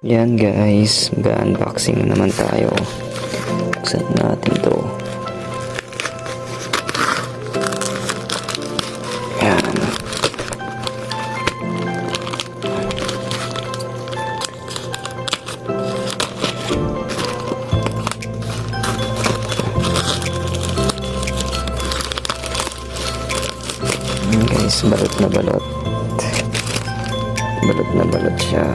Yan guys, mag-unboxing naman tayo. Buksan natin to. Yan. Yan guys, balot na balot. Balot na balot siya.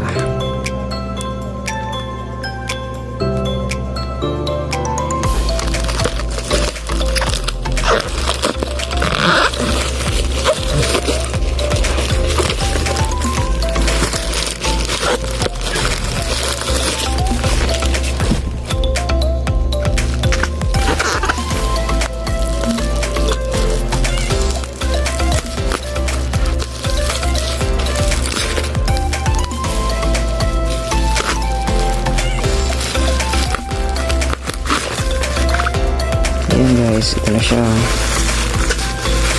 Ayan guys, ito na siya.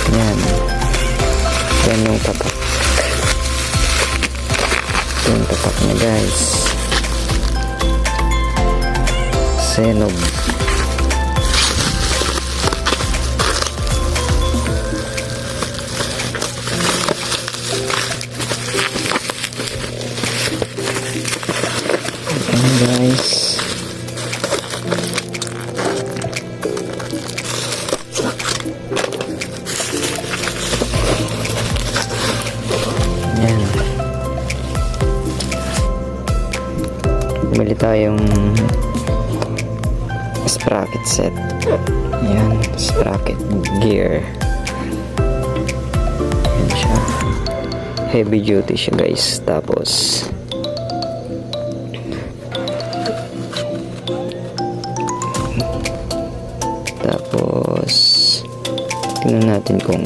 Ayan. Ayan yung tapak. Ito yung tapak niya guys. Sinnob. Ayan guys. Yan. Bumili tayong sprocket set. Yan, sprocket gear. Yan siya. Heavy duty siya guys. Tapos tingnan natin kung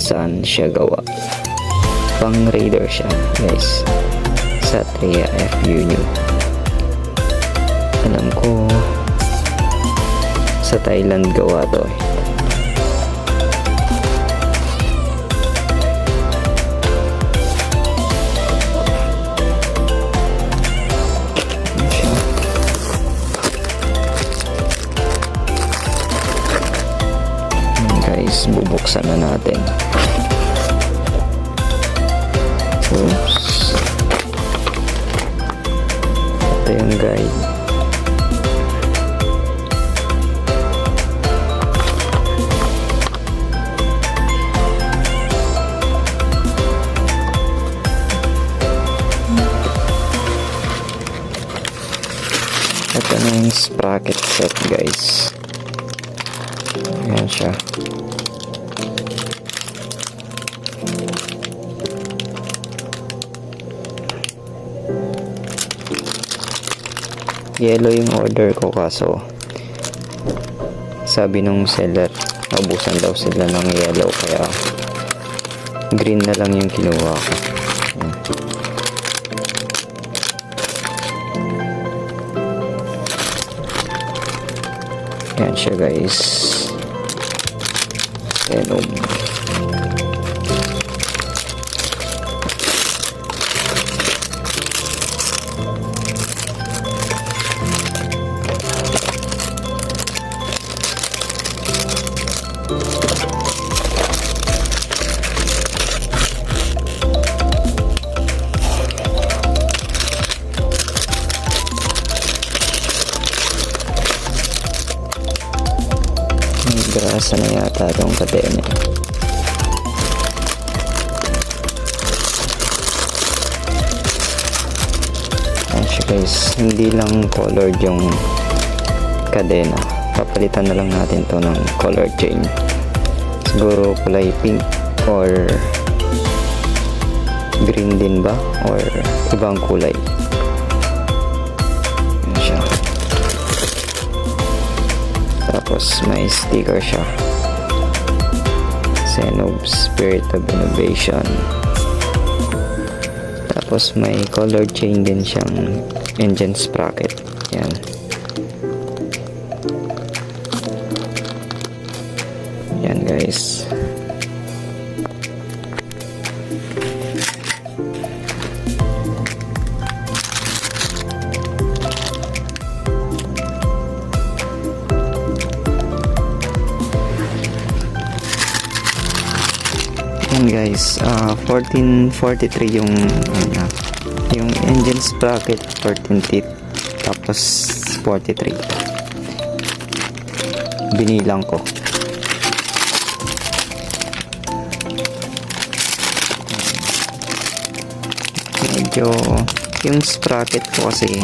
saan siya gawa. Pang raider siya guys, sa 3FU nyo. Alam ko sa Thailand gawa to eh. Guys, bubuksan na natin. Oops. Ito yung guide. Ito na yung sprocket set guys. Ayan siya. Yellow yung order ko kaso sabi nung seller naubusan daw sila ng yellow kaya green na lang yung kinuha ko. Yan siya guys. Sinnob. Grasa na yata itong kadena. Ayan siya guys, hindi lang colored yung kadena, papalitan na lang natin to ng color chain, siguro kulay pink or green din ba or ibang kulay. Ayan siya. Tapos may sticker siya, Sinnob Spirit of Innovation. Tapos may color chain din siyang engine sprocket. Yan. Yan guys. guys, 1443 yung yung engine sprocket, 14 teeth, tapos 43 binilang ko. Medyo yung sprocket ko kasi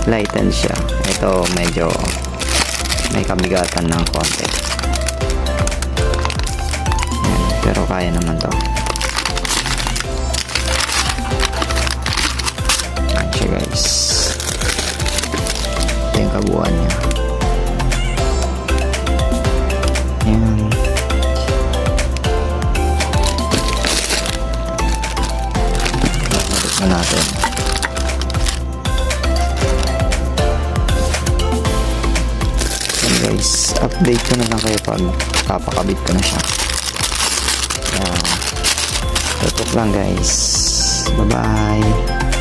lighten siya. Ito medyo may kabigatan ng konti. Ayan, pero kaya naman to. Ayan siya guys. Ito yung kabuuan niya. Ayan. Balik na natin. Guys, update ko na lang kayo pag papakabit ko na siya. Tutok lang guys. Bye bye.